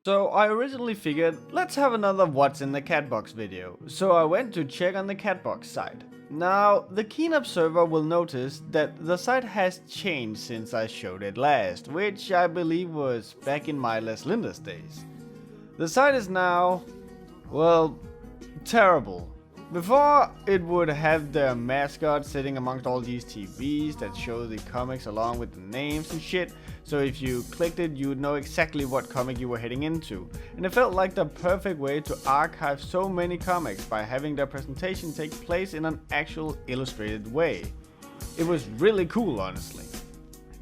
So I originally figured, let's have another what's in the Katbox video, so I went to check on the Katbox site. Now, the keen observer will notice that the site has changed since I showed it last, which I believe was back in my Les Lindas days. The site is now, well, terrible. Before, it would have their mascot sitting amongst all these TVs that show the comics along with the names and shit, so if you clicked it, you'd know exactly what comic you were heading into. And it felt like the perfect way to archive so many comics by having their presentation take place in an actual illustrated way. It was really cool, honestly.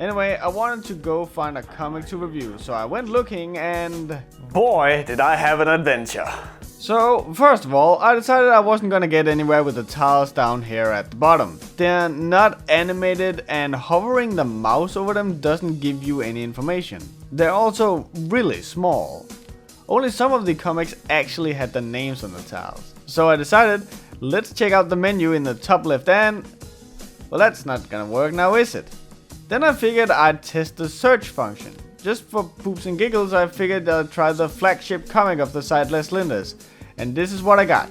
Anyway, I wanted to go find a comic to review, so I went looking and... boy, did I have an adventure. So, first of all, I decided I wasn't gonna get anywhere with the tiles down here at the bottom. They're not animated and hovering the mouse over them doesn't give you any information. They're also really small. Only some of the comics actually had the names on the tiles. So I decided, let's check out the menu in the top left and... well, that's not gonna work now, is it? Then I figured I'd test the search function. Just for poops and giggles, I figured I'd try the flagship comic of the site Les Lindas. And this is what I got.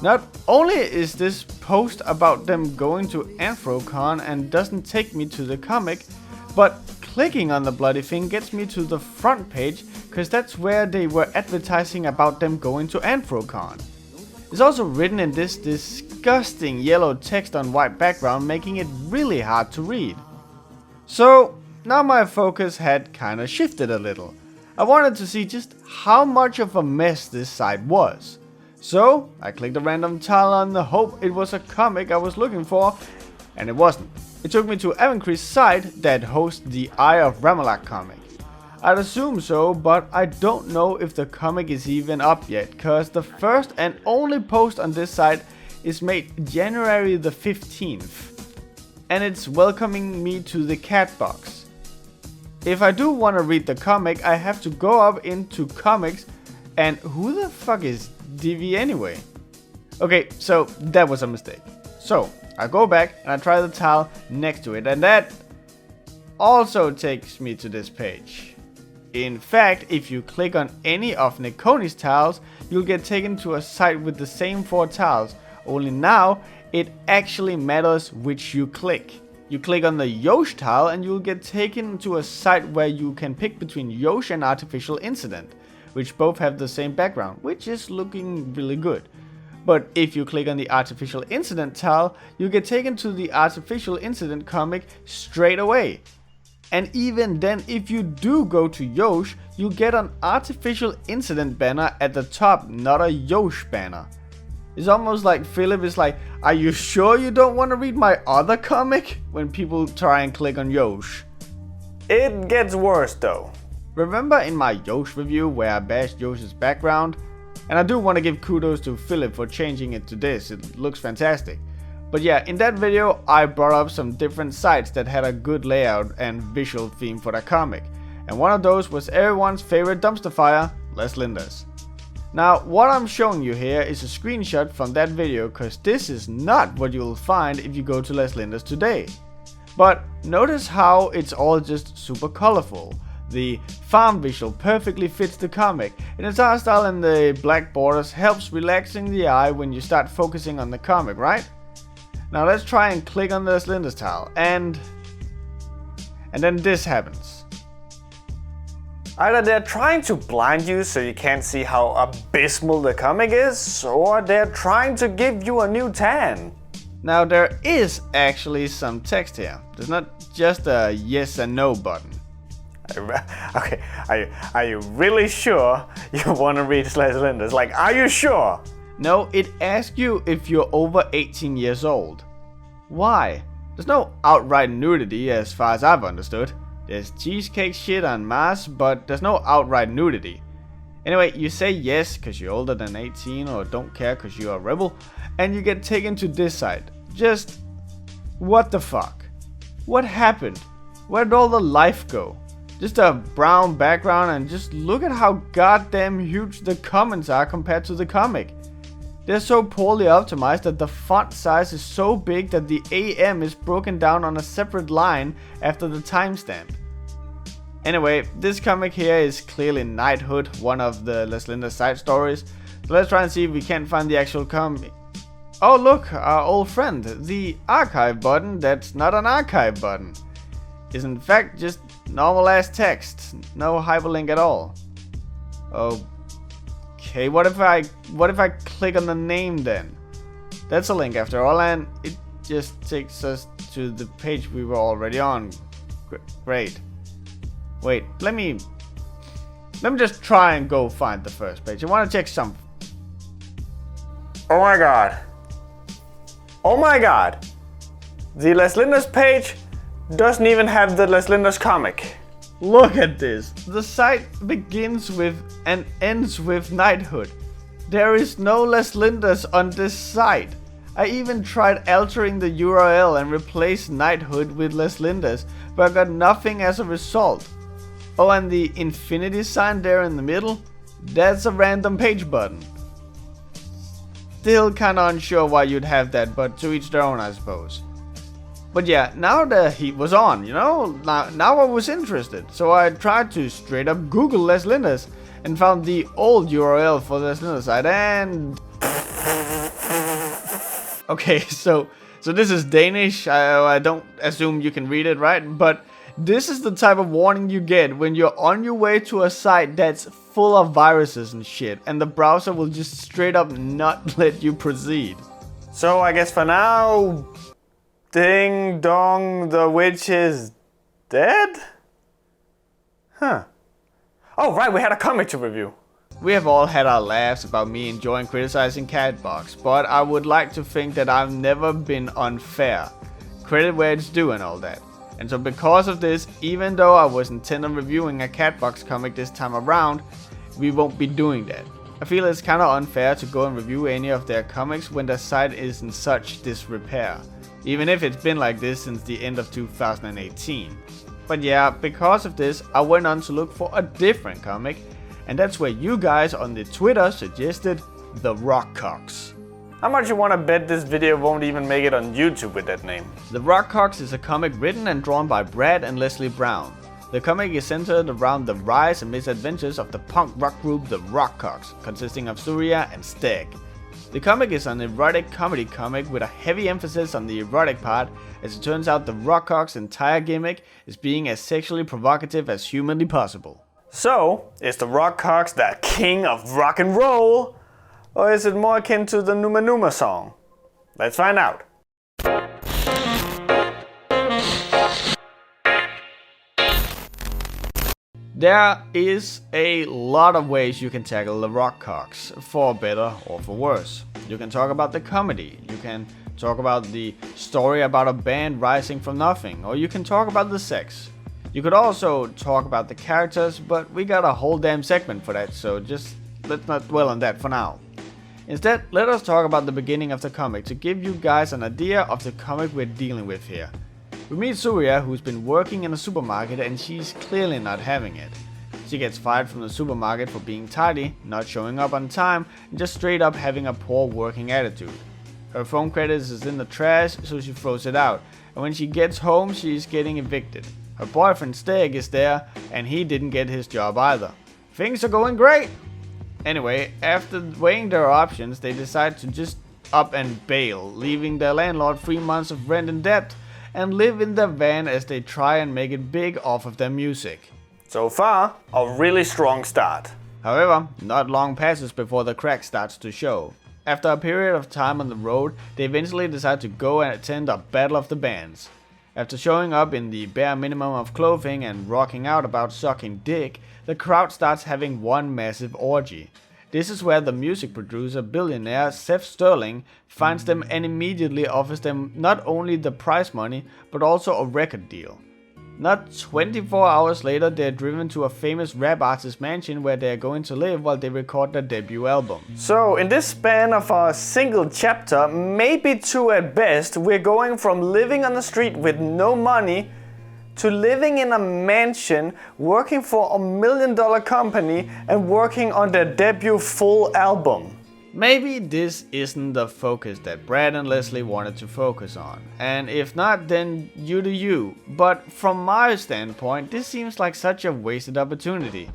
Not only is this post about them going to AnthroCon and doesn't take me to the comic, but clicking on the bloody thing gets me to the front page, cause that's where they were advertising about them going to AnthroCon. It's also written in this disgusting yellow text on white background, making it really hard to read. So now my focus had kinda shifted a little. I wanted to see just how much of a mess this site was. So I clicked a random tile on the hope it was a comic I was looking for, and it wasn't. It took me to Avencree's site that hosts the Eye of Ramalak comic. I'd assume so, but I don't know if the comic is even up yet, cause the first and only post on this site is made January the 15th. And it's welcoming me to the Katbox. If I do want to read the comic, I have to go up into comics, and who the fuck is DV anyway? Okay, so that was a mistake. So I go back and I try the tile next to it, and that also takes me to this page. In fact, if you click on any of Nikoni's tiles, you'll get taken to a site with the same 4 tiles, only now it actually matters which you click. You click on the Yosh tile and you'll get taken to a site where you can pick between Yosh and Artificial Incident, which both have the same background, which is looking really good. But if you click on the Artificial Incident tile, you get taken to the Artificial Incident comic straight away. And even then, if you do go to Yosh, you get an Artificial Incident banner at the top, not a Yosh banner. It's almost like Philip is like, are you sure you don't want to read my other comic? When people try and click on Yosh. It gets worse though. Remember in my Yosh review where I bashed Yosh's background? And I do want to give kudos to Philip for changing it to this, it looks fantastic. But yeah, in that video I brought up some different sites that had a good layout and visual theme for their comic. And one of those was everyone's favorite dumpster fire, Les Lindas. Now, what I'm showing you here is a screenshot from that video, cause this is not what you'll find if you go to Les Lindas today. But notice how it's all just super colorful. The farm visual perfectly fits the comic, and its art style and the black borders helps relaxing the eye when you start focusing on the comic, right? Now let's try and click on the Les Lindas tile, and then this happens. Either they're trying to blind you so you can't see how abysmal the comic is, or they're trying to give you a new tan. Now there is actually some text here. There's not just a yes and no button. Okay, are you really sure you want to read Les Lindas? Like, are you sure? No, it asks you if you're over 18 years old. Why? There's no outright nudity as far as I've understood. There's cheesecake shit en masse, but there's no outright nudity. Anyway, you say yes cause you're older than 18 or don't care cause you're a rebel, and you get taken to this site. Just, what the fuck? What happened? Where'd all the life go? Just a brown background, and just look at how goddamn huge the comments are compared to the comic. They're so poorly optimized that the font size is so big that the AM is broken down on a separate line after the timestamp. Anyway, this comic here is clearly Knighthood, one of the Leslinda side stories. So let's try and see if we can't find the actual comic. Oh look, our old friend, the archive button that's not an archive button. Is in fact just normal ass text, no hyperlink at all. Okay, what if I click on the name then? That's a link after all, and it just takes us to the page we were already on. Great. Wait, let me just try and go find the first page. I want to check something. Oh my god. Oh my god. The Leslinda's page doesn't even have the Leslinda's comic. Look at this. The site begins with and ends with Knighthood. There is no Leslinda's on this site. I even tried altering the URL and replaced Knighthood with Leslinda's, but I got nothing as a result. Oh, and the infinity sign there in the middle? That's a random page button. Still kinda unsure why you'd have that, but to each their own, I suppose. But yeah, now the heat was on, you know? Now I was interested, so I tried to straight up Google Leslinda's and found the old URL for the Leslinda site, and... Okay, so this is Danish. I don't assume you can read it, right? But this is the type of warning you get when you're on your way to a site that's full of viruses and shit, and the browser will just straight up not let you proceed. So I guess for now, Ding Dong the witch is dead? Huh. Oh right, we had a comic to review. We have all had our laughs about me enjoying criticizing Katbox, but I would like to think that I've never been unfair. Credit where it's due and all that. And so because of this, even though I was intent on reviewing a Katbox comic this time around, we won't be doing that. I feel it's kinda unfair to go and review any of their comics when their site is in such disrepair, even if it's been like this since the end of 2018. But yeah, because of this, I went on to look for a different comic, and that's where you guys on the Twitter suggested The Rockcocks. How much you wanna bet this video won't even make it on YouTube with that name? The Rockcocks is a comic written and drawn by Brad and Leslie Brown. The comic is centered around the rise and misadventures of the punk rock group The Rockcocks, consisting of Surya and Steg. The comic is an erotic comedy comic with a heavy emphasis on the erotic part, as it turns out the Rockcocks' entire gimmick is being as sexually provocative as humanly possible. So, is the Rockcocks the king of rock and roll? Or is it more akin to the Numa Numa song? Let's find out. There is a lot of ways you can tackle the Rockcocks, for better or for worse. You can talk about the comedy, you can talk about the story about a band rising from nothing, or you can talk about the sex. You could also talk about the characters, but we got a whole damn segment for that, so just let's not dwell on that for now. Instead, let us talk about the beginning of the comic to give you guys an idea of the comic we're dealing with here. We meet Surya, who's been working in a supermarket and she's clearly not having it. She gets fired from the supermarket for being tardy, not showing up on time, and just straight up having a poor working attitude. Her phone credits is in the trash, so she throws it out, and when she gets home she's getting evicted. Her boyfriend Steg is there, and he didn't get his job either. Things are going great! Anyway, after weighing their options, they decide to just up and bail, leaving their landlord 3 months of rent in debt, and live in their van as they try and make it big off of their music. So far, a really strong start. However, not long passes before the crack starts to show. After a period of time on the road, they eventually decide to go and attend a battle of the bands. After showing up in the bare minimum of clothing and rocking out about sucking dick, the crowd starts having one massive orgy. This is where the music producer billionaire Seth Sterling finds them and immediately offers them not only the prize money, but also a record deal. Not 24 hours later, they're driven to a famous rap artist's mansion where they're going to live while they record their debut album. So in this span of a single chapter, maybe two at best, we're going from living on the street with no money to living in a mansion, working for $1 million company and working on their debut full album. Maybe this isn't the focus that Brad and Leslie wanted to focus on, and if not, then you do you, but from my standpoint, this seems like such a wasted opportunity.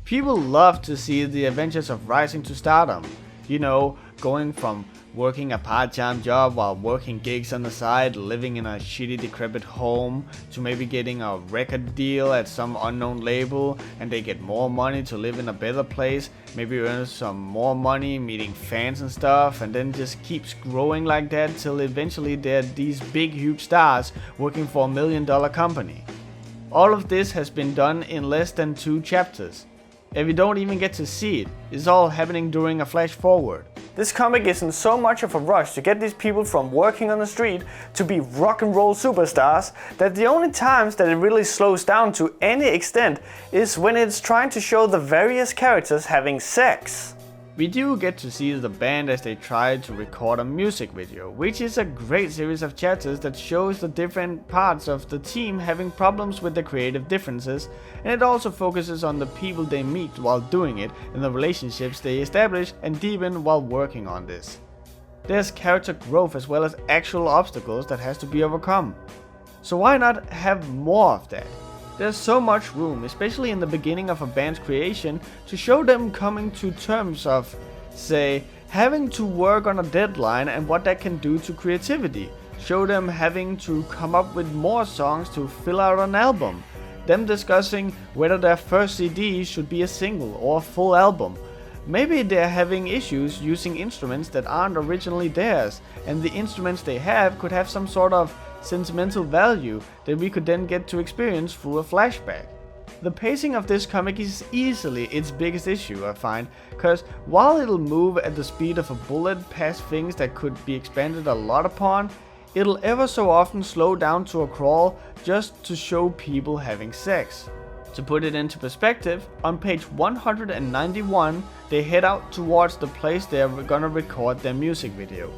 People love to see the adventures of rising to stardom, you know, going from working a part-time job while working gigs on the side, living in a shitty decrepit home, to maybe getting a record deal at some unknown label, and they get more money to live in a better place, maybe earn some more money meeting fans and stuff, and then just keeps growing like that till eventually they're these big huge stars working for $1 million company. All of this has been done in less than 2 chapters. If you don't even get to see it, it's all happening during a flash forward. This comic is in so much of a rush to get these people from working on the street to be rock and roll superstars that the only times that it really slows down to any extent is when it's trying to show the various characters having sex. We do get to see the band as they try to record a music video, which is a great series of chapters that shows the different parts of the team having problems with the creative differences, and it also focuses on the people they meet while doing it and the relationships they establish and deepen while working on this. There's character growth as well as actual obstacles that has to be overcome. So why not have more of that? There's so much room, especially in the beginning of a band's creation, to show them coming to terms of, say, having to work on a deadline and what that can do to creativity. Show them having to come up with more songs to fill out an album. Them discussing whether their first CD should be a single or a full album. Maybe they're having issues using instruments that aren't originally theirs, and the instruments they have could have some sort of sentimental value that we could then get to experience through a flashback. The pacing of this comic is easily its biggest issue, I find, cause while it'll move at the speed of a bullet past things that could be expanded a lot upon, it'll ever so often slow down to a crawl just to show people having sex. To put it into perspective, on page 191 they head out towards the place they're gonna record their music video.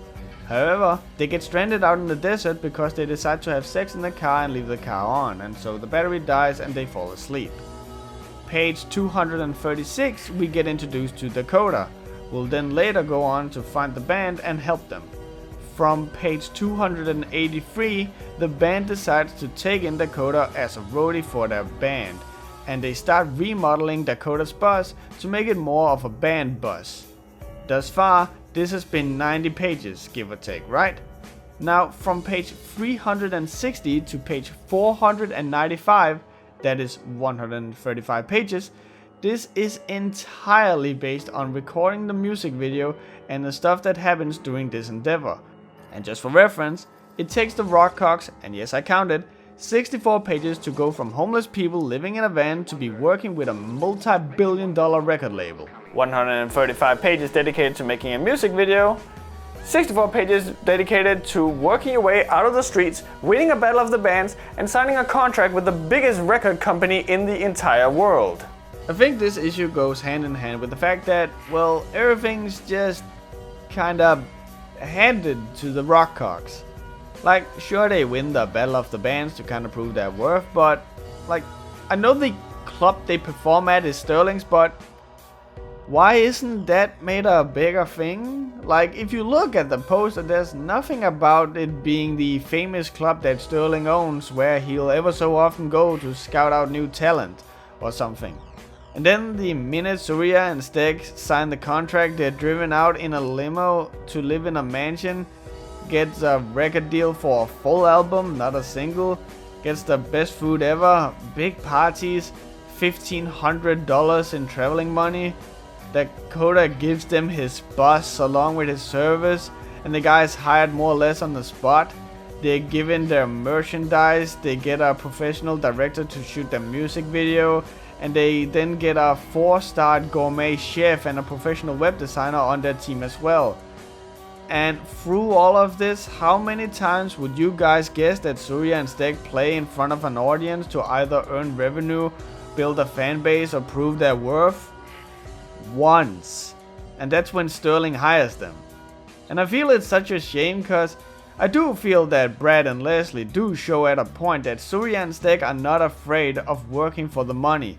However, they get stranded out in the desert because they decide to have sex in the car and leave the car on, and so the battery dies and they fall asleep. Page 236 we get introduced to Dakota. We'll then later go on to find the band and help them. From page 283, the band decides to take in Dakota as a roadie for their band, and they start remodeling Dakota's bus to make it more of a band bus. Thus far, this has been 90 pages, give or take, right? Now, from page 360 to page 495, that is 135 pages, this is entirely based on recording the music video and the stuff that happens during this endeavor. And just for reference, it takes the Rockcocks, and yes I counted, 64 pages to go from homeless people living in a van to be working with a multi-billion-dollar record label. 135 pages dedicated to making a music video, 64 pages dedicated to working your way out of the streets, winning a battle of the bands, and signing a contract with the biggest record company in the entire world. I think this issue goes hand in hand with the fact that, well, everything's just kinda handed to the Rockcocks. Like, sure they win the battle of the bands to kinda prove their worth, but, like, I know the club they perform at is Sterling's, but why isn't that made a bigger thing? Like, if you look at the poster, there's nothing about it being the famous club that Sterling owns where he'll ever so often go to scout out new talent or something. And then the minute Surya and Stek sign the contract, they're driven out in a limo to live in a mansion, gets a record deal for a full album, not a single, gets the best food ever, big parties, $1,500 in traveling money. Dakota gives them his bus along with his service, and the guy's hired more or less on the spot. They're given their merchandise, they get a professional director to shoot their music video, and they then get a 4-star gourmet chef and a professional web designer on their team as well. And through all of this, how many times would you guys guess that Surya and Stek play in front of an audience to either earn revenue, build a fan base, or prove their worth? Once. And that's when Sterling hires them. And I feel it's such a shame cause I do feel that Brad and Leslie do show at a point that Surya and Stek are not afraid of working for the money.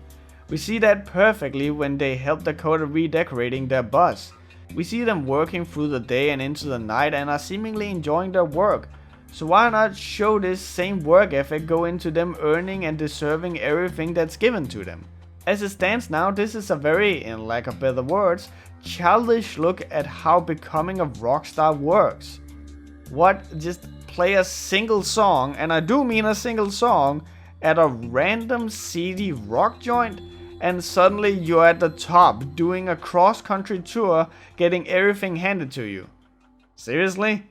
We see that perfectly when they help Dakota redecorating their bus. We see them working through the day and into the night and are seemingly enjoying their work. So why not show this same work ethic go into them earning and deserving everything that's given to them? As it stands now, this is a very, in lack of better words, childish look at how becoming a rock star works. What, just play a single song, and I do mean a single song, at a random seedy rock joint, and suddenly you're at the top doing a cross-country tour getting everything handed to you? Seriously?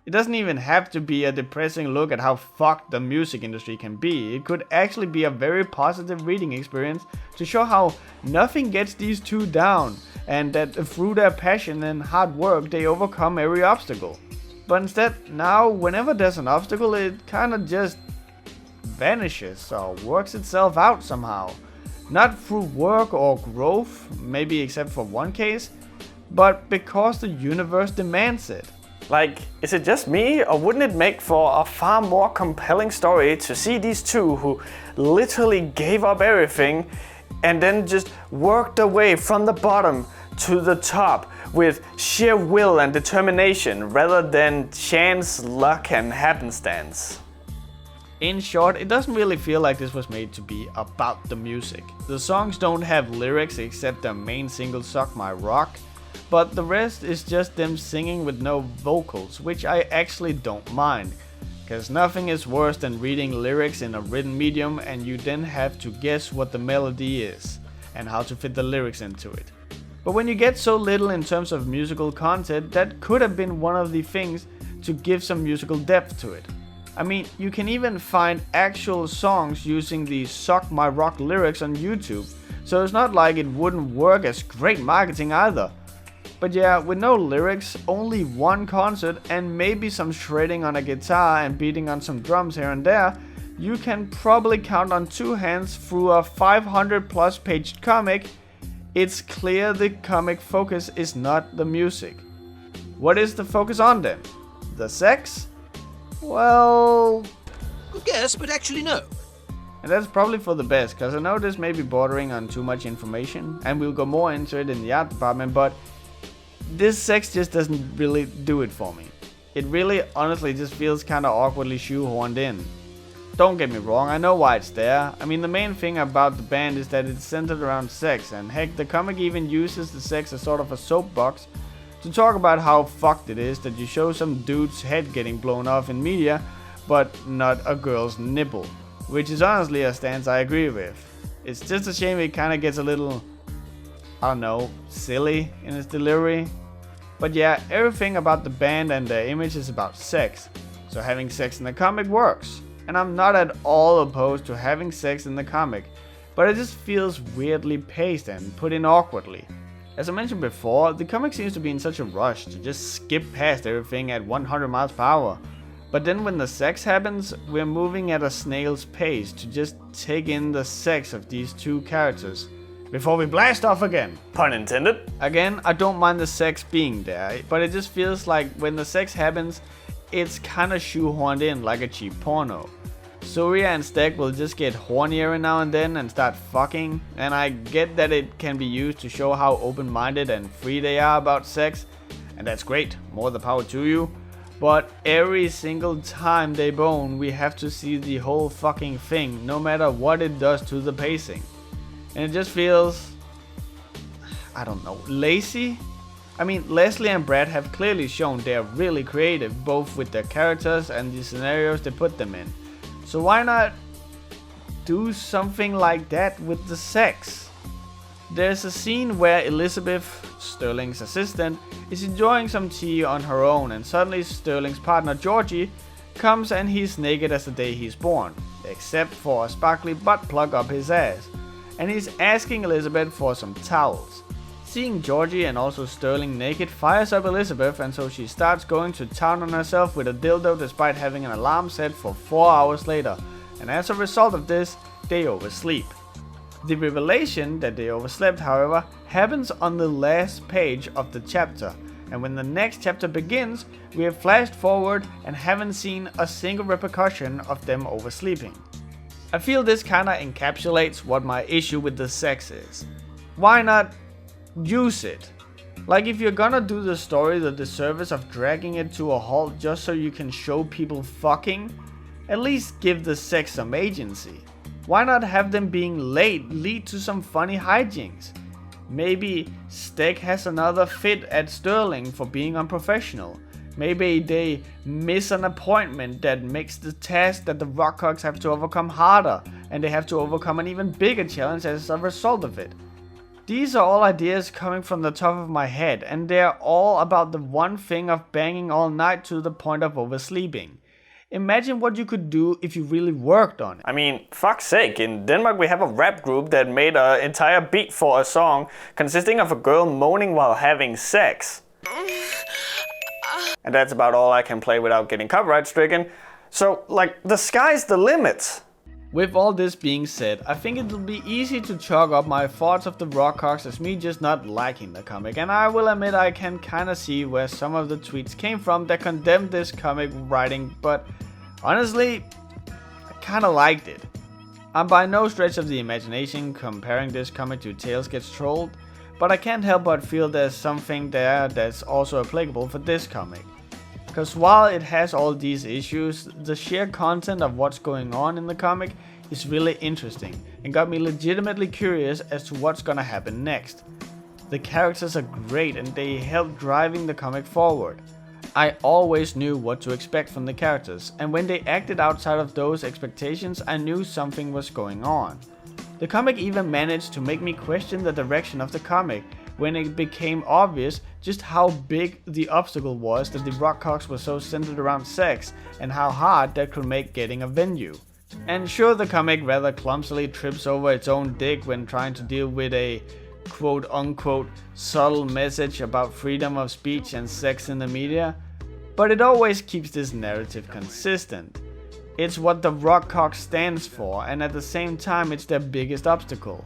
It doesn't even have to be a depressing look at how fucked the music industry can be. It could actually be a very positive reading experience to show how nothing gets these two down, and that through their passion and hard work they overcome every obstacle. But instead, now whenever there's an obstacle, it kinda just vanishes or works itself out somehow. Not through work or growth, maybe except for one case, but because the universe demands it. Like, is it just me, or wouldn't it make for a far more compelling story to see these two who literally gave up everything and then just worked their way from the bottom to the top with sheer will and determination rather than chance, luck and happenstance? In short, it doesn't really feel like this was made to be about the music. The songs don't have lyrics except their main single Suck My Rock, but the rest is just them singing with no vocals, which I actually don't mind, cause nothing is worse than reading lyrics in a written medium and you then have to guess what the melody is and how to fit the lyrics into it. But when you get so little in terms of musical content, that could have been one of the things to give some musical depth to it. I mean, you can even find actual songs using the Suck My Rock lyrics on YouTube, so it's not like it wouldn't work as great marketing either. But yeah, with no lyrics, only one concert and maybe some shredding on a guitar and beating on some drums here and there, you can probably count on two hands through a 500 plus page comic. It's clear the comic focus is not the music. What is the focus on then? The sex? Well, Good guess, but actually no. and that's probably for the best, cause I know this may be bordering on too much information, and we'll go more into it in the art department, but this sex just doesn't really do it for me. It really honestly just feels kinda awkwardly shoehorned in. Don't get me wrong, I know why it's there. I mean, the main thing about the band is that it's centered around sex, and heck, the comic even uses the sex as sort of a soapbox to talk about how fucked it is that you show some dude's head getting blown off in media, but not a girl's nipple. Which is honestly a stance I agree with. It's just a shame it kinda gets a little, I don't know, silly in its delivery. But yeah, everything about the band and their image is about sex. So having sex in the comic works. And I'm not at all opposed to having sex in the comic, but it just feels weirdly paced and put in awkwardly. As I mentioned before, the comic seems to be in such a rush to just skip past everything at 100 miles per hour. But then when the sex happens, we're moving at a snail's pace to just take in the sex of these two characters before we blast off again. Pun intended. Again, I don't mind the sex being there, but it just feels like when the sex happens, it's kinda shoehorned in like a cheap porno. Surya and Stack will just get horny every now and then and start fucking, and I get that it can be used to show how open-minded and free they are about sex, and that's great, more the power to you. But every single time they bone, we have to see the whole fucking thing, no matter what it does to the pacing. And it just feels, I don't know, lazy? I mean, Leslie and Brad have clearly shown they are really creative, both with their characters and the scenarios they put them in. So why not do something like that with the sex? There's a scene where Elizabeth, Sterling's assistant, is enjoying some tea on her own, and suddenly Sterling's partner Georgie comes and he's naked as the day he's born, except for a sparkly butt plug up his ass, and he's asking Elizabeth for some towels. Seeing Georgie and also Sterling naked fires up Elizabeth, and so she starts going to town on herself with a dildo despite having an alarm set for 4 hours later, and as a result of this, they oversleep. The revelation that they overslept, however, happens on the last page of the chapter, and when the next chapter begins, we have flashed forward and haven't seen a single repercussion of them oversleeping. I feel this kinda encapsulates what my issue with the sex is. Why not use it? Like, if you're gonna do the story the disservice of dragging it to a halt just so you can show people fucking, at least give the sex some agency. Why not have them being late lead to some funny hijinks? Maybe Stick has another fit at Sterling for being unprofessional. Maybe they miss an appointment that makes the task that the Rockcocks have to overcome harder, and they have to overcome an even bigger challenge as a result of it. These are all ideas coming from the top of my head, and they are all about the one thing of banging all night to the point of oversleeping. Imagine what you could do if you really worked on it. I mean, fuck's sake, in Denmark we have a rap group that made an entire beat for a song consisting of a girl moaning while having sex. And that's about all I can play without getting copyright stricken. So, like, the sky's the limit. With all this being said, I think it'll be easy to chalk up my thoughts of the Rockcocks as me just not liking the comic, and I will admit I can kinda see where some of the tweets came from that condemned this comic writing, but honestly, I kinda liked it. I'm by no stretch of the imagination comparing this comic to Tales Gets Trolled, but I can't help but feel there's something there that's also applicable for this comic. Because while it has all these issues, the sheer content of what's going on in the comic is really interesting and got me legitimately curious as to what's gonna happen next. The characters are great and they help driving the comic forward. I always knew what to expect from the characters, and when they acted outside of those expectations, I knew something was going on. The comic even managed to make me question the direction of the comic when it became obvious just how big the obstacle was that the Rockcocks were so centered around sex, and how hard that could make getting a venue. And sure, the comic rather clumsily trips over its own dick when trying to deal with a quote unquote subtle message about freedom of speech and sex in the media, but it always keeps this narrative consistent. It's what the Rockcocks stands for, and at the same time it's their biggest obstacle.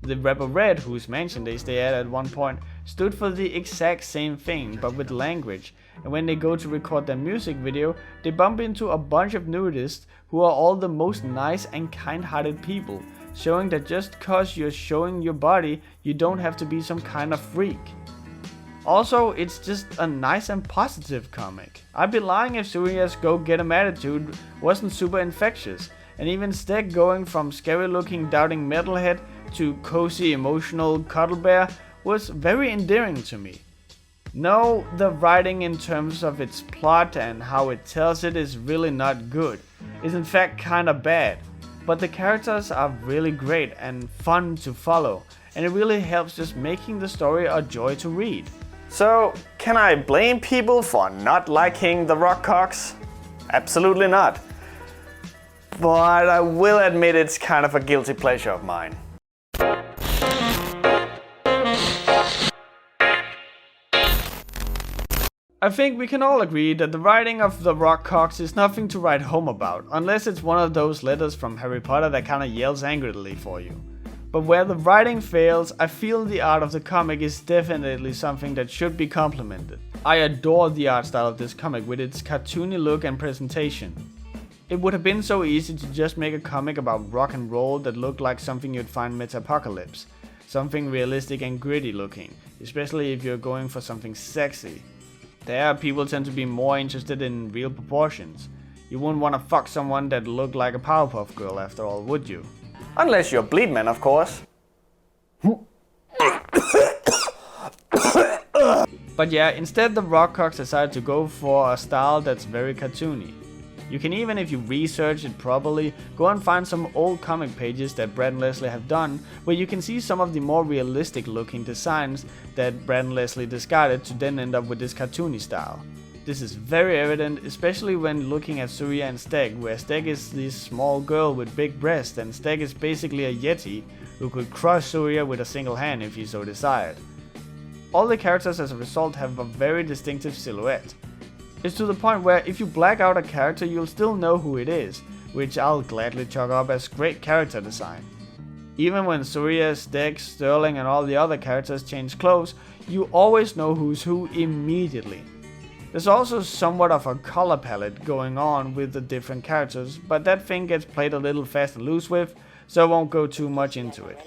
The rapper Red, whose mansion they stay at one point, stood for the exact same thing, but with language, and when they go to record their music video, they bump into a bunch of nudists who are all the most nice and kind-hearted people, showing that just cause you're showing your body, you don't have to be some kind of freak. Also, it's just a nice and positive comic. I'd be lying if Suria's go-get-em attitude wasn't super infectious, and even Stick going from scary looking doubting metalhead to cozy emotional cuddle bear was very endearing to me. No, the writing in terms of its plot and how it tells it is really not good. It's in fact kinda bad, but the characters are really great and fun to follow, and it really helps just making the story a joy to read. So, can I blame people for not liking the Rockcocks? Absolutely not. But I will admit it's kind of a guilty pleasure of mine. I think we can all agree that the writing of the Rockcocks is nothing to write home about, unless it's one of those letters from Harry Potter that kinda yells angrily for you. But where the writing fails, I feel the art of the comic is definitely something that should be complimented. I adore the art style of this comic with its cartoony look and presentation. It would have been so easy to just make a comic about rock and roll that looked like something you'd find Metapocalypse. Something realistic and gritty looking, especially if you're going for something sexy. There, people tend to be more interested in real proportions. You wouldn't want to fuck someone that looked like a Powerpuff Girl after all, would you? Unless you're Bleedman, of course. But yeah, instead the Rockcocks decided to go for a style that's very cartoony. You can even, if you research it properly, go and find some old comic pages that Brad and Leslie have done, where you can see some of the more realistic looking designs that Brad and Leslie discarded to then end up with this cartoony style. This is very evident, especially when looking at Surya and Steg, where Steg is this small girl with big breasts and Steg is basically a yeti who could crush Surya with a single hand if he so desired. All the characters as a result have a very distinctive silhouette. It's to the point where if you black out a character you'll still know who it is, which I'll gladly chalk up as great character design. Even when Surya, Steg, Sterling and all the other characters change clothes, you always know who's who immediately. There's also somewhat of a color palette going on with the different characters, but that thing gets played a little fast and loose with, so I won't go too much into it.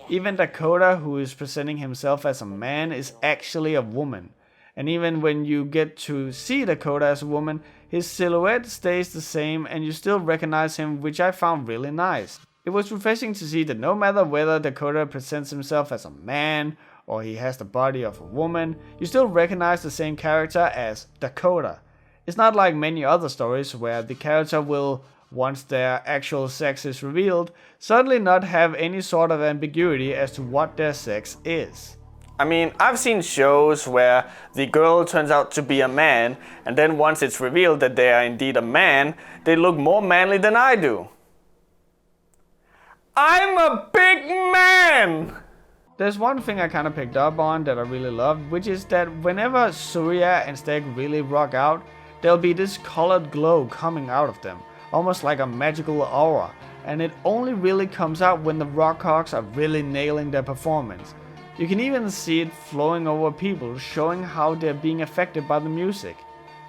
Even Dakota, who is presenting himself as a man, is actually a woman. And even when you get to see Dakota as a woman, his silhouette stays the same and you still recognize him, which I found really nice. It was refreshing to see that no matter whether Dakota presents himself as a man or he has the body of a woman, you still recognize the same character as Dakota. It's not like many other stories where the character will, once their actual sex is revealed, suddenly not have any sort of ambiguity as to what their sex is. I mean, I've seen shows where the girl turns out to be a man, and then once it's revealed that they are indeed a man, they look more manly than I do. I'm a big man! There's one thing I kind of picked up on that I really loved, which is that whenever Surya and Stick really rock out, there'll be this colored glow coming out of them, almost like a magical aura, and it only really comes out when the Rockhawks are really nailing their performance. You can even see it flowing over people, showing how they're being affected by the music.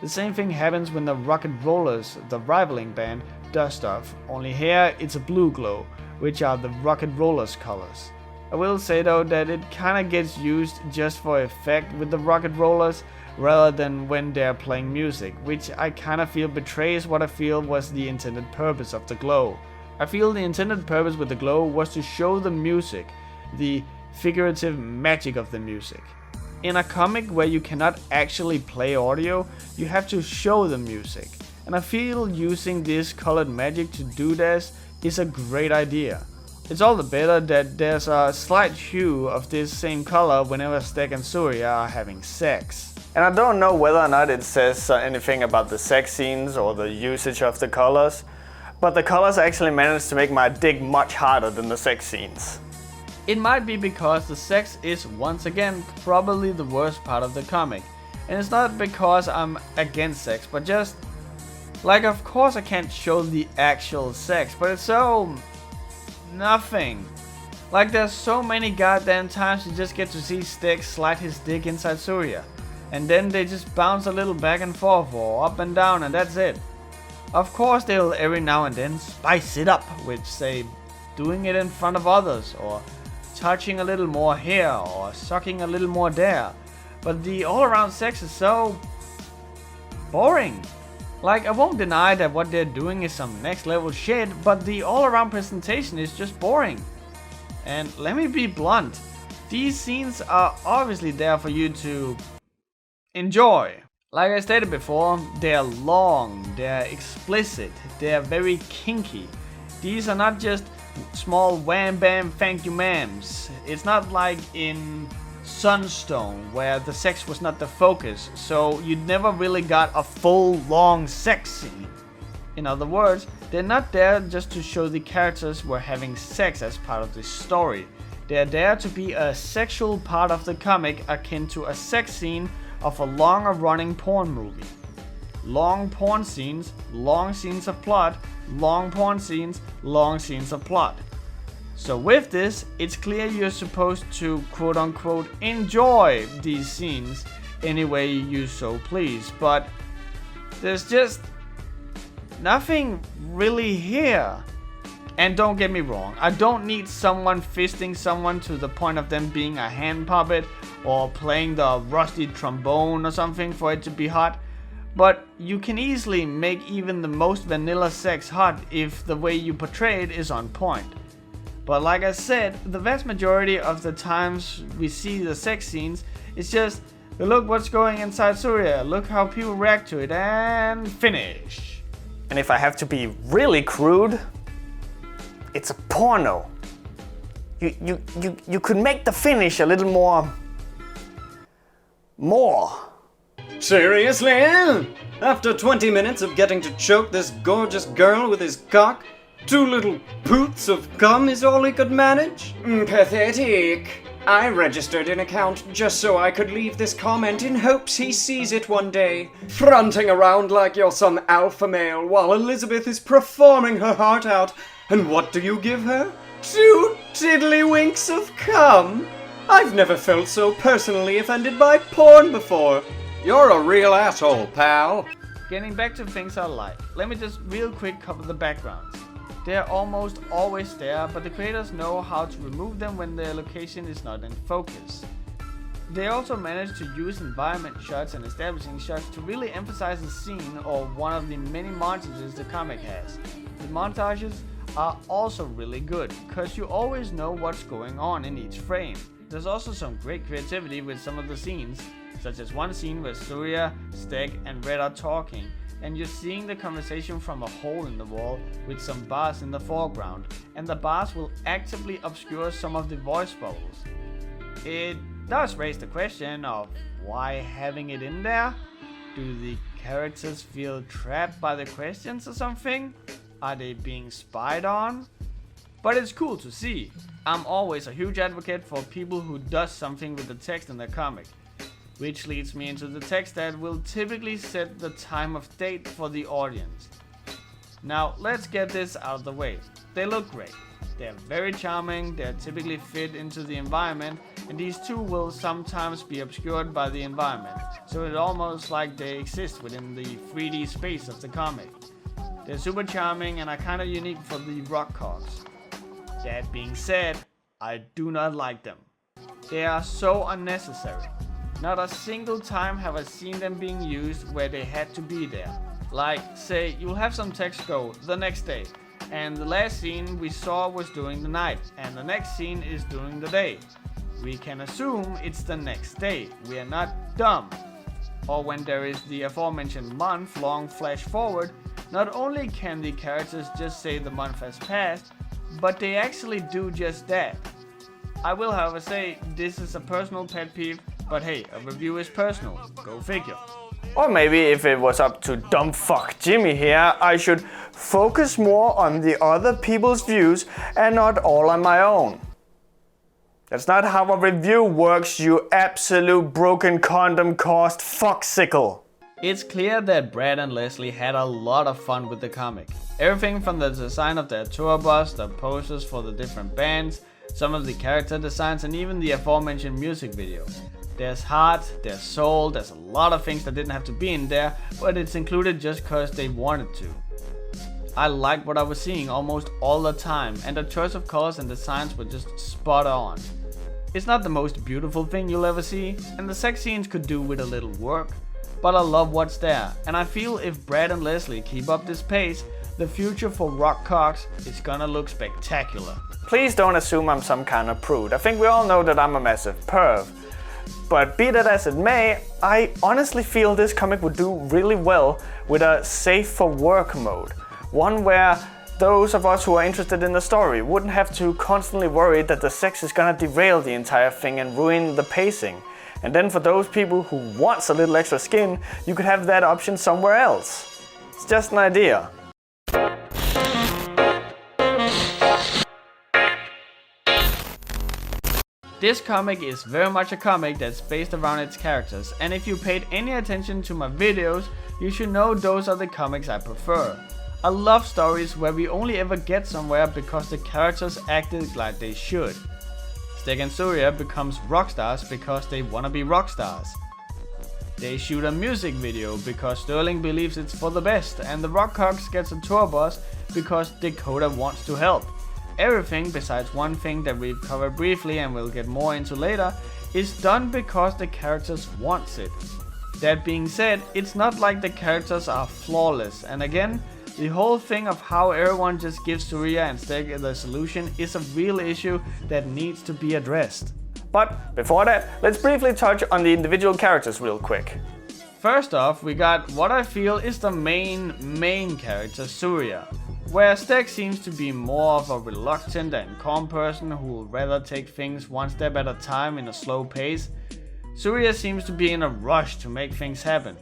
The same thing happens when the Rocket Rollers, the rivaling band, does stuff, only here it's a blue glow, which are the Rocket Rollers colors. I will say though that it kinda gets used just for effect with the Rocket Rollers, rather than when they're playing music, which I kinda feel betrays what I feel was the intended purpose of the glow. I feel the intended purpose with the glow was to show the music, the figurative magic of the music. In a comic where you cannot actually play audio, you have to show the music, and I feel using this colored magic to do this is a great idea. It's all the better that there's a slight hue of this same color whenever Stick and Surya are having sex. And I don't know whether or not it says anything about the sex scenes or the usage of the colors, but the colors actually managed to make my dick much harder than the sex scenes. It might be because the sex is, once again, probably the worst part of the comic. And it's not because I'm against sex, but just, like, of course I can't show the actual sex, but it's so nothing. Like, there's so many goddamn times you just get to see Stick slide his dick inside Surya, and then they just bounce a little back and forth or up and down, and that's it. Of course they'll every now and then spice it up with, say, doing it in front of others, or touching a little more here, or sucking a little more there, but the all-around sex is so boring. Like, I won't deny that what they're doing is some next level shit, but the all-around presentation is just boring. And let me be blunt, these scenes are obviously there for you to enjoy. Like I stated before, they're long, they're explicit, they're very kinky. These are not just small wham bam thank you ma'ams. It's not like in Sunstone where the sex was not the focus, so you never really got a full long sex scene. In other words, they're not there just to show the characters were having sex as part of the story. They're there to be a sexual part of the comic akin to a sex scene of a longer running porn movie. Long porn scenes, long scenes of plot, long porn scenes, long scenes of plot. So with this, it's clear you're supposed to quote unquote enjoy these scenes any way you so please, but there's just nothing really here. And don't get me wrong, I don't need someone fisting someone to the point of them being a hand puppet or playing the rusty trombone or something for it to be hot. But you can easily make even the most vanilla sex hot if the way you portray it is on point. But like I said, the vast majority of the times we see the sex scenes, it's just, look what's going inside Surya, look how people react to it, and finish. And if I have to be really crude, it's a porno. You could make the finish a little more. Seriously? After 20 minutes of getting to choke this gorgeous girl with his cock, 2 little poots of cum is all he could manage? Pathetic. I registered an account just so I could leave this comment in hopes he sees it one day. Fronting around like you're some alpha male while Elizabeth is performing her heart out. And what do you give her? 2 tiddlywinks of cum? I've never felt so personally offended by porn before. You're a real asshole, pal. Getting back to things I like, let me just real quick cover the backgrounds. They are almost always there, but the creators know how to remove them when their location is not in focus. They also manage to use environment shots and establishing shots to really emphasize a scene or one of the many montages the comic has. The montages are also really good, because you always know what's going on in each frame. There's also some great creativity with some of the scenes, such as one scene where Surya, Stick and Red are talking, and you're seeing the conversation from a hole in the wall with some bars in the foreground, and the bars will actively obscure some of the voice bubbles. It does raise the question of why having it in there? Do the characters feel trapped by the questions or something? Are they being spied on? But it's cool to see. I'm always a huge advocate for people who does something with the text in their comic. Which leads me into the text that will typically set the time of date for the audience. Now let's get this out of the way. They look great. They're very charming, they're typically fit into the environment, and these two will sometimes be obscured by the environment, so it's almost like they exist within the 3D space of the comic. They're super charming and are kinda unique for the rock cogs. That being said, I do not like them. They are so unnecessary. Not a single time have I seen them being used where they had to be there. Like, say, you'll have some text go, the next day, and the last scene we saw was during the night, and the next scene is during the day. We can assume it's the next day, we are not dumb. Or when there is the aforementioned month-long flash forward, not only can the characters just say the month has passed, but they actually do just that. I will however say this is a personal pet peeve, but hey, a review is personal, go figure. Or maybe if it was up to dumb fuck Jimmy here, I should focus more on the other people's views and not all on my own. That's not how a review works, you absolute broken condom-caused fucksicle. It's clear that Brad and Leslie had a lot of fun with the comic. Everything from the design of their tour bus, the posters for the different bands, some of the character designs, and even the aforementioned music video. There's heart, there's soul, there's a lot of things that didn't have to be in there, but it's included just cause they wanted to. I liked what I was seeing almost all the time, and the choice of colors and designs were just spot on. It's not the most beautiful thing you'll ever see, and the sex scenes could do with a little work, but I love what's there, and I feel if Brad and Leslie keep up this pace, the future for rock cocks is gonna look spectacular. Please don't assume I'm some kind of prude. I think we all know that I'm a massive perv. But be that as it may, I honestly feel this comic would do really well with a safe for work mode. One where those of us who are interested in the story wouldn't have to constantly worry that the sex is gonna derail the entire thing and ruin the pacing. And then for those people who wants a little extra skin, you could have that option somewhere else. It's just an idea. This comic is very much a comic that's based around its characters, and if you paid any attention to my videos, you should know those are the comics I prefer. I love stories where we only ever get somewhere because the characters acted like they should. Stick and Surya becomes rock stars because they wanna be rock stars. They shoot a music video because Sterling believes it's for the best, and the Rock Cogs gets a tour bus because Dakota wants to help. Everything besides one thing that we've covered briefly and we'll get more into later is done because the characters wants it. That being said, it's not like the characters are flawless, and again, the whole thing of how everyone just gives Surya and Stick the solution is a real issue that needs to be addressed. But before that, let's briefly touch on the individual characters real quick. First off, we got what I feel is the main character, Surya. Where Stick seems to be more of a reluctant and calm person who will rather take things one step at a time in a slow pace, Surya seems to be in a rush to make things happen.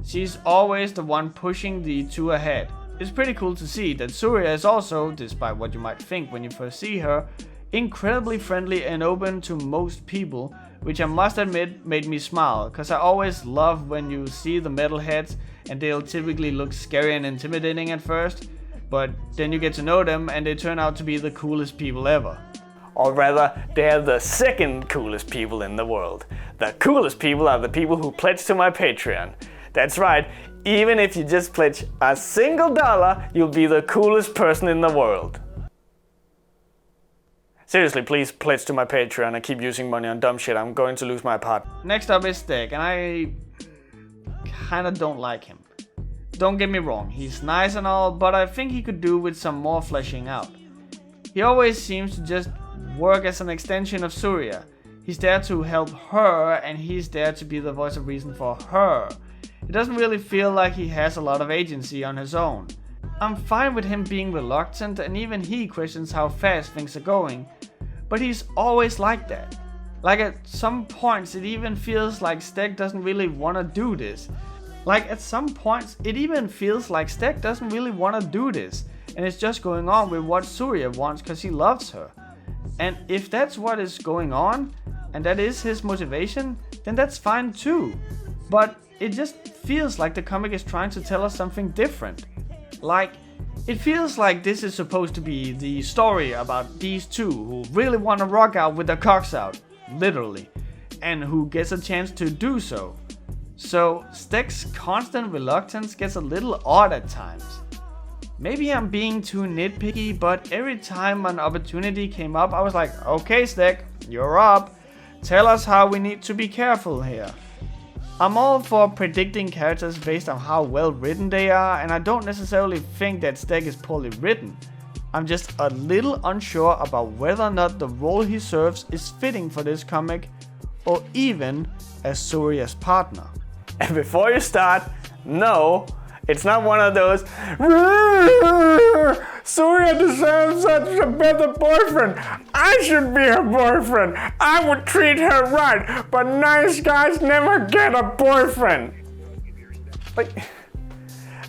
She's always the one pushing the two ahead. It's pretty cool to see that Surya is also, despite what you might think when you first see her, incredibly friendly and open to most people, which I must admit made me smile, cause I always love when you see the metalheads and they'll typically look scary and intimidating at first, but then you get to know them and they turn out to be the coolest people ever. Or rather, they're the second coolest people in the world. The coolest people are the people who pledge to my Patreon. That's right, Even if you just pledge a single dollar, you'll be the coolest person in the world. Seriously, please pledge to my Patreon and keep using money on dumb shit. I'm going to lose my part. Next up is Stick, and I kinda don't like him. Don't get me wrong, he's nice and all, but I think he could do with some more fleshing out. He always seems to just work as an extension of Surya. He's there to help her, and he's there to be the voice of reason for her. It doesn't really feel like he has a lot of agency on his own. I'm fine with him being reluctant, and even he questions how fast things are going. But he's always like that. Like at some points it even feels like Stick doesn't really want to do this. And it's just going on with what Surya wants because he loves her. And if that's what is going on, and that is his motivation, then that's fine too. But it just feels like the comic is trying to tell us something different. Like, it feels like this is supposed to be the story about these two who really want to rock out with their cocks out, literally, and who gets a chance to do so. So Stick's constant reluctance gets a little odd at times. Maybe I'm being too nitpicky, but every time an opportunity came up, I was like, okay Stick, you're up. Tell us how we need to be careful here. I'm all for predicting characters based on how well written they are, and I don't necessarily think that Stick is poorly written. I'm just a little unsure about whether or not the role he serves is fitting for this comic, or even as Surya's partner. And before you start, no, it's not one of those Surya deserves such a better boyfriend. I should be her boyfriend. I would treat her right, but nice guys never get a boyfriend.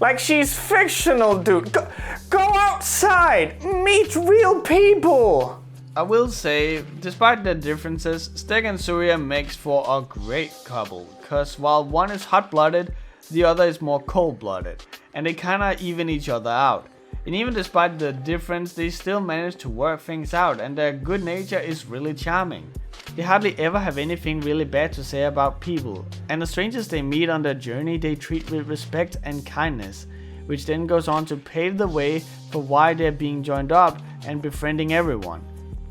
Like she's fictional, dude. Go outside, meet real people. I will say, despite the differences, Stick and Surya makes for a great couple, cause while one is hot-blooded, the other is more cold-blooded, and they kinda even each other out. And even despite the difference, they still manage to work things out, and their good nature is really charming. They hardly ever have anything really bad to say about people, and the strangers they meet on their journey they treat with respect and kindness, which then goes on to pave the way for why they're being joined up and befriending everyone.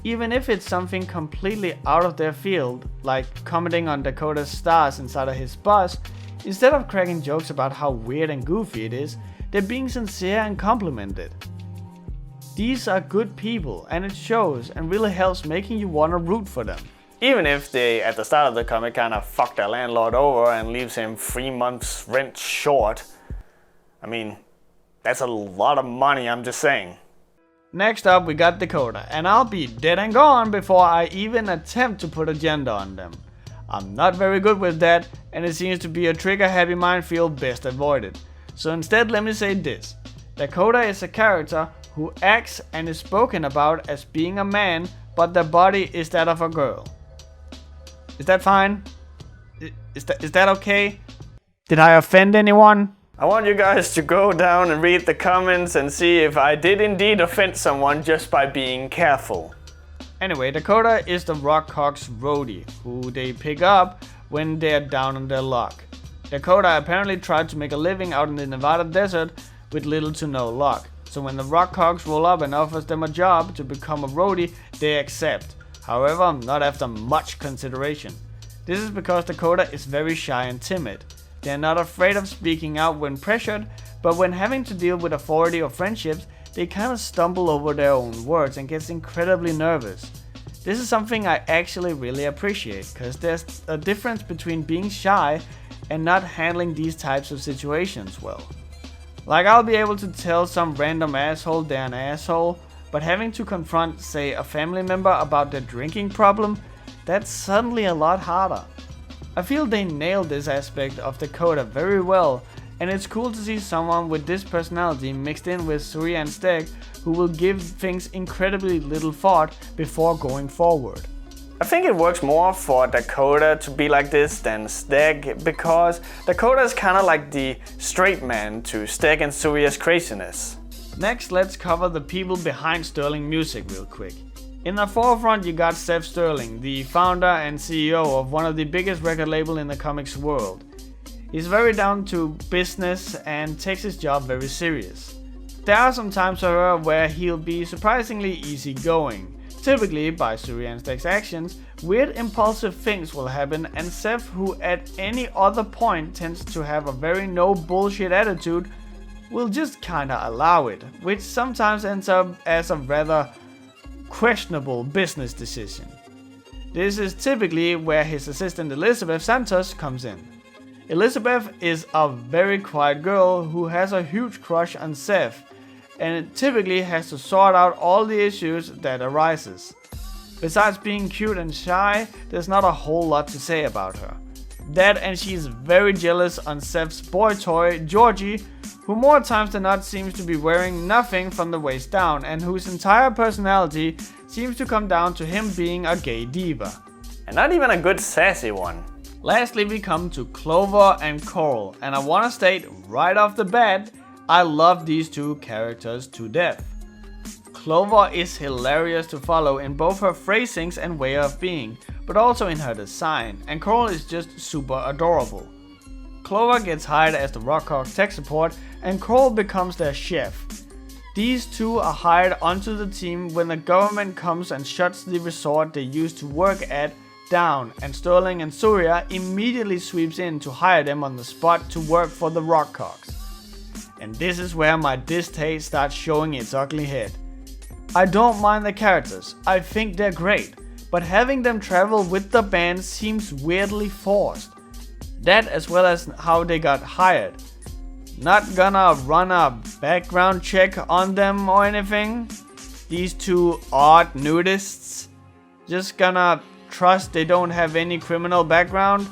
Even if it's something completely out of their field, like commenting on Dakota's stars inside of his bus, instead of cracking jokes about how weird and goofy it is, they're being sincere and complimented. These are good people, and it shows and really helps making you want to root for them. Even if they, at the start of the comic, kind of fuck their landlord over and leaves him 3 months rent short. I mean, that's a lot of money, I'm just saying. Next up we got Dakota, and I'll be dead and gone before I even attempt to put a gender on them. I'm not very good with that, and it seems to be a trick a happy minefield best avoided. So instead let me say this. Dakota is a character who acts and is spoken about as being a man, but their body is that of a girl. Is that fine? Is that okay? Did I offend anyone? I want you guys to go down and read the comments and see if I did indeed offend someone just by being careful. Anyway, Dakota is the Rockcock's roadie, who they pick up when they're down on their luck. Dakota apparently tried to make a living out in the Nevada desert with little to no luck. So when the Rockcocks roll up and offers them a job to become a roadie, they accept. However, not after much consideration. This is because Dakota is very shy and timid. They are not afraid of speaking out when pressured, but when having to deal with authority or friendships, they kind of stumble over their own words and gets incredibly nervous. This is something I actually really appreciate, because there's a difference between being shy and not handling these types of situations well. Like, I'll be able to tell some random asshole they're an asshole, but having to confront, say, a family member about their drinking problem, that's suddenly a lot harder. I feel they nailed this aspect of Dakota very well, and it's cool to see someone with this personality mixed in with Surya and Stick who will give things incredibly little thought before going forward. I think it works more for Dakota to be like this than Stick, because Dakota is kind of like the straight man to Stick and Surya's craziness. Next, let's cover the people behind Sterling Music real quick. In the forefront you got Seth Sterling, the founder and CEO of one of the biggest record labels in the comics world. He's very down to business and takes his job very serious. There are some times however where he'll be surprisingly easygoing. Typically, by censoring's actions, weird impulsive things will happen, and Seth, who at any other point tends to have a very no bullshit attitude, will just kinda allow it, which sometimes ends up as a rather questionable business decision. This is typically where his assistant Elizabeth Santos comes in. Elizabeth is a very quiet girl who has a huge crush on Seth, and typically has to sort out all the issues that arises. Besides being cute and shy, there's not a whole lot to say about her. That, and she's very jealous on Seth's boy toy, Georgie, who more times than not seems to be wearing nothing from the waist down, and whose entire personality seems to come down to him being a gay diva. And not even a good sassy one. Lastly, we come to Clover and Coral, and I wanna state right off the bat, I love these two characters to death. Clover is hilarious to follow in both her phrasings and way of being, but also in her design, and Coral is just super adorable. Clover gets hired as the Rockhawks tech support, and Coral becomes their chef. These two are hired onto the team when the government comes and shuts the resort they used to work at down, and Sterling and Surya immediately sweeps in to hire them on the spot to work for the Rockhawks. And this is where my distaste starts showing its ugly head. I don't mind the characters, I think they're great, but having them travel with the band seems weirdly forced. That, as well as how they got hired. Not gonna run a background check on them or anything. These two odd nudists. Just gonna trust they don't have any criminal background.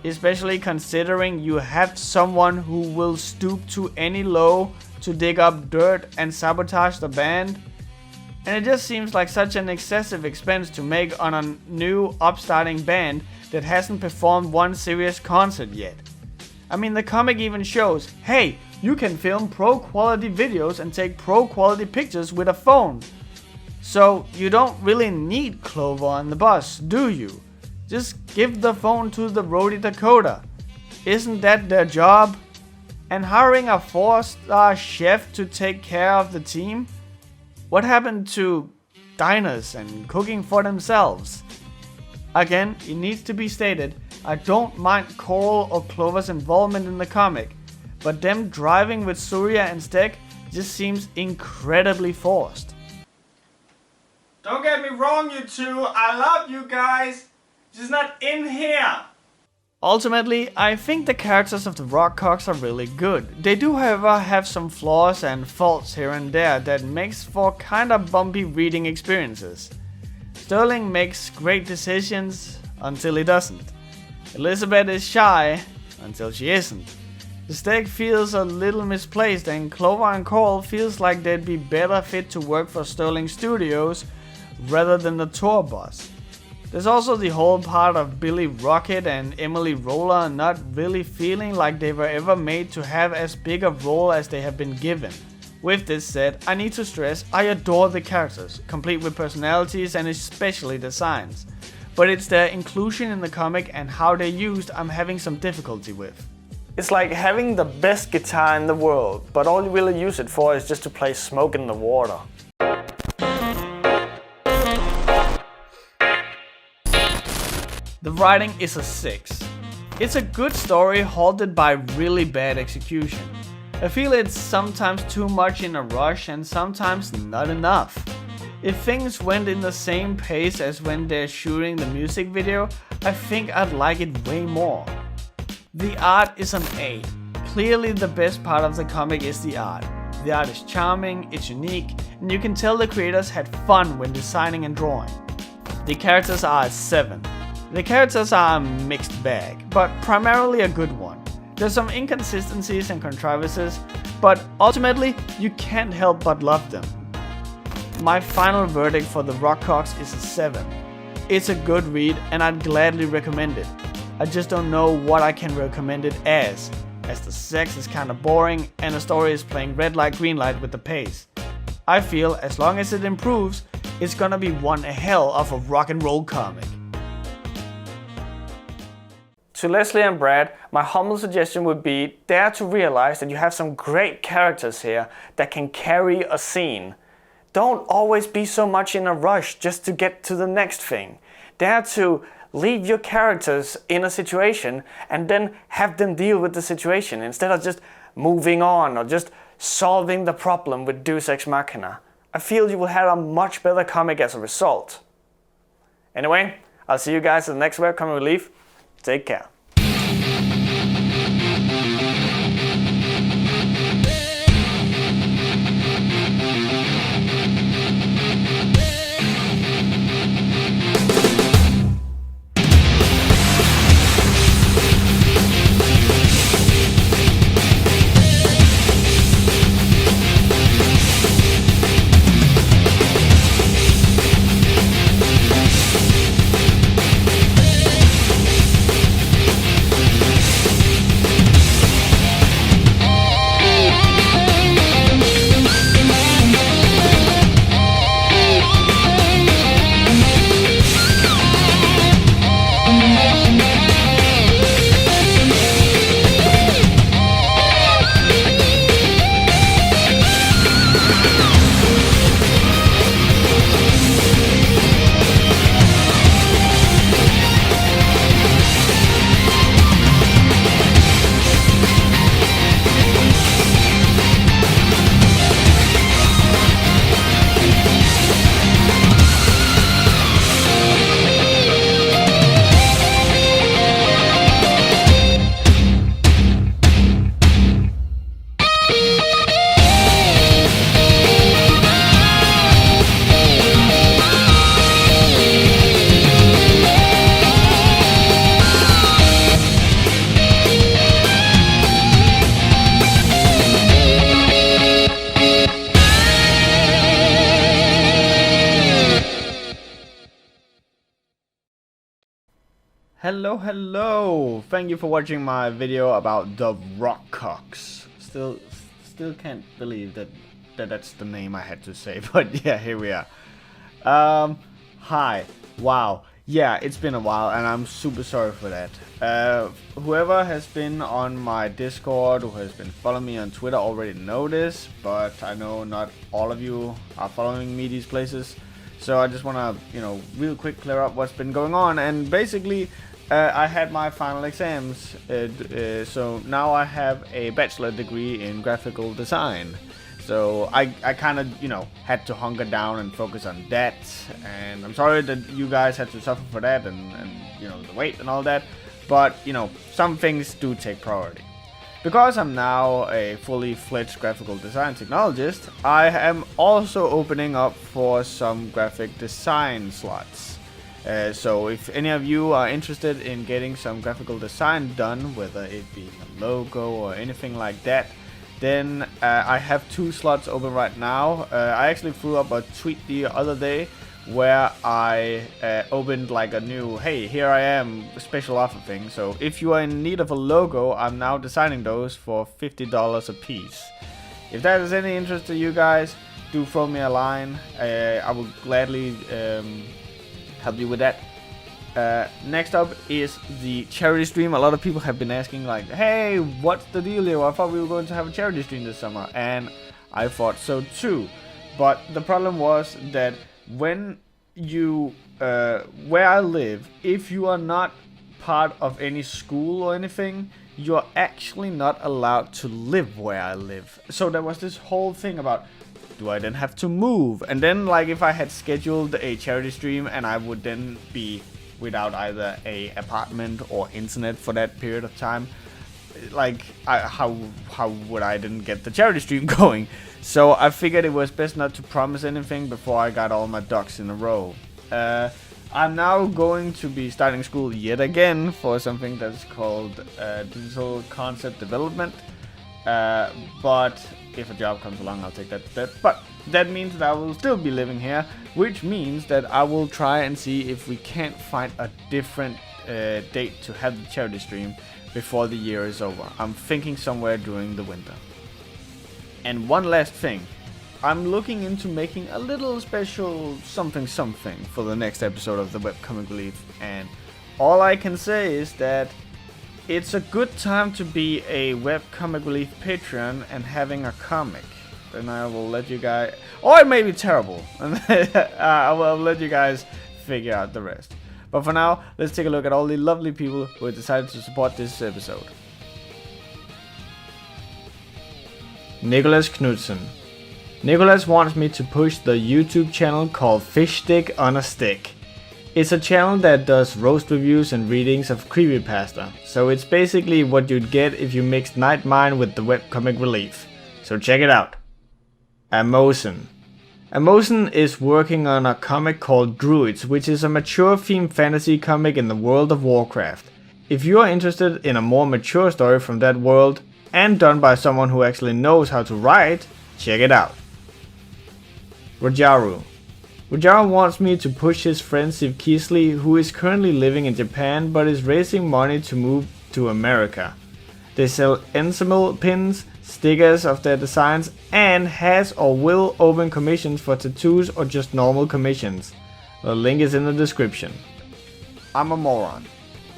Especially considering you have someone who will stoop to any low to dig up dirt and sabotage the band. And it just seems like such an excessive expense to make on a new upstarting band that hasn't performed one serious concert yet. I mean, the comic even shows, hey, you can film pro quality videos and take pro quality pictures with a phone. So you don't really need Clover on the bus, do you? Just give the phone to the roadie Dakota. Isn't that their job? And hiring a 4-star chef to take care of the team? What happened to diners and cooking for themselves? Again, it needs to be stated, I don't mind Coral or Clover's involvement in the comic, but them driving with Surya and Stick just seems incredibly forced. Don't get me wrong, you two, I love you guys. Just not in here! Ultimately, I think the characters of the Rockhawks are really good. They do however have some flaws and faults here and there that makes for kinda bumpy reading experiences. Sterling makes great decisions until he doesn't. Elizabeth is shy until she isn't. The Stick feels a little misplaced, and Clover and Coral feels like they'd be better fit to work for Sterling Studios rather than the tour bus. There's also the whole part of Billy Rocket and Emily Roller not really feeling like they were ever made to have as big a role as they have been given. With this said, I need to stress I adore the characters, complete with personalities and especially designs. But it's their inclusion in the comic and how they're used I'm having some difficulty with. It's like having the best guitar in the world, but all you really use it for is just to play Smoke in the Water. The writing is a 6. It's a good story halted by really bad execution. I feel it's sometimes too much in a rush and sometimes not enough. If things went in the same pace as when they're shooting the music video, I think I'd like it way more. The art is an 8. Clearly the best part of the comic is the art. The art is charming, it's unique, and you can tell the creators had fun when designing and drawing. The characters are a 7. The characters are a mixed bag, but primarily a good one. There's some inconsistencies and controversies, but ultimately you can't help but love them. My final verdict for the Rockhawks is a 7. It's a good read and I'd gladly recommend it. I just don't know what I can recommend it as the sex is kinda boring and the story is playing red light green light with the pace. I feel as long as it improves, it's gonna be one hell of a rock and roll comic. To Leslie and Brad, my humble suggestion would be dare to realize that you have some great characters here that can carry a scene. Don't always be so much in a rush just to get to the next thing. Dare to leave your characters in a situation and then have them deal with the situation instead of just moving on or just solving the problem with Deus Ex Machina. I feel you will have a much better comic as a result. Anyway, I'll see you guys in the next webcomic relief. Take care. Hello! Thank you for watching my video about the Rockcocks. Still can't believe that's the name I had to say, but yeah, here we are. Hi. Wow. Yeah, it's been a while and I'm super sorry for that. Whoever has been on my Discord, who has been following me on Twitter already know this, but I know not all of you are following me these places. So I just want to, real quick clear up what's been going on. And basically, I had my final exams, so now I have a bachelor degree in graphical design. So I kind of, had to hunker down and focus on that. And I'm sorry that you guys had to suffer for that and the wait and all that. But, some things do take priority. Because I'm now a fully fledged graphical design technologist, I am also opening up for some graphic design slots. So if any of you are interested in getting some graphical design done, whether it be a logo or anything like that, then I have 2 slots open right now. I actually threw up a tweet the other day where I opened like a new, hey, here I am, special offer thing. So if you are in need of a logo, I'm now designing those for $50 a piece. If that is any interest to you guys, do throw me a line. I will gladly help you with that. Next up is the charity stream. A lot of people have been asking like, hey, what's the deal here? I thought we were going to have a charity stream this summer, and I thought so too. But the problem was that when you, where I live, if you are not part of any school or anything, you're actually not allowed to live where I live. So there was this whole thing about, do I then have to move? And then like if I had scheduled a charity stream and I would then be without either a apartment or internet for that period of time, like how would I then get the charity stream going? So I figured it was best not to promise anything before I got all my ducks in a row. I'm now going to be starting school yet again for something that's called digital concept development. But if a job comes along, I'll take that step. But that means that I will still be living here, which means that I will try and see if we can't find a different date to have the charity stream before the year is over. I'm thinking somewhere during the winter. And one last thing, I'm looking into making a little special something for the next episode of the Webcomic Relief. And all I can say is that It's a good time to be a Webcomic Relief patron and having a comic. Then I will let you guys... Or it may be terrible. I will let you guys figure out the rest. But for now, let's take a look at all the lovely people who have decided to support this episode. Nicholas Knudson. Nicholas wants me to push the YouTube channel called FishStickOnAStick. It's a channel that does roast reviews and readings of Creepypasta, so it's basically what you'd get if you mixed Night Mine with the Webcomic Relief. So check it out. Amosen. Amosen is working on a comic called Druids, which is a mature themed fantasy comic in the world of Warcraft. If you are interested in a more mature story from that world, and done by someone who actually knows how to write, check it out. Rojaru. Rojaru wants me to push his friend Siv Keasley, who is currently living in Japan but is raising money to move to America. They sell ensemble pins, stickers of their designs, and has or will open commissions for tattoos or just normal commissions. The link is in the description. I'm a Moron.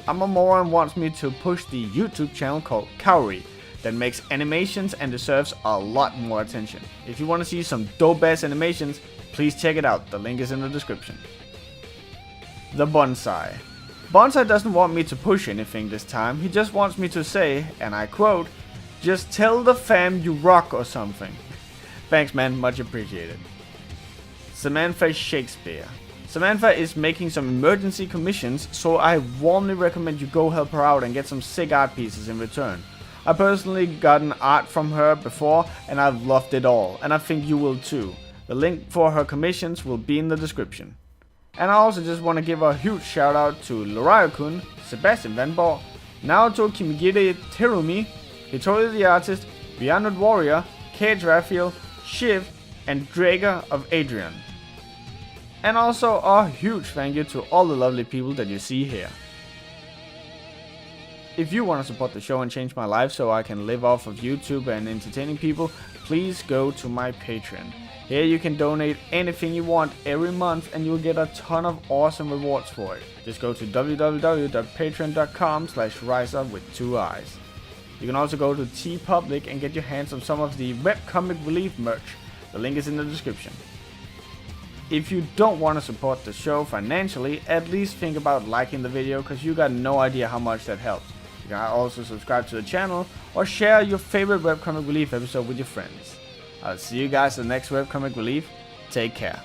I'm a Moron wants me to push the YouTube channel called Kaori that makes animations and deserves a lot more attention. If you want to see some dope ass animations, please check it out. The link is in the description. The Bonsai. Bonsai doesn't want me to push anything this time. He just wants me to say, and I quote, "Just tell the fam you rock" or something. Thanks man, much appreciated. Samantha Shakespeare. Samantha is making some emergency commissions, so I warmly recommend you go help her out and get some sick art pieces in return. I personally gotten art from her before and I've loved it all, and I think you will too. The link for her commissions will be in the description. And I also just want to give a huge shout out to Lorayo-kun, Sebastian Vanborg, Naoto Kimigiri Terumi, Hitori the Artist, Beyond Warrior, Cage Raphael, Shiv, and Drager of Adrian. And also a huge thank you to all the lovely people that you see here. If you want to support the show and change my life so I can live off of YouTube and entertaining people, please go to my Patreon. Here you can donate anything you want every month and you'll get a ton of awesome rewards for it. Just go to www.patreon.com/riseup with 2 eyes. You can also go to TeePublic and get your hands on some of the Webcomic Relief merch. The link is in the description. If you don't want to support the show financially, at least think about liking the video because you got no idea how much that helps. You can also subscribe to the channel or share your favorite Webcomic Relief episode with your friends. I'll see you guys in the next Webcomic Relief. Take care.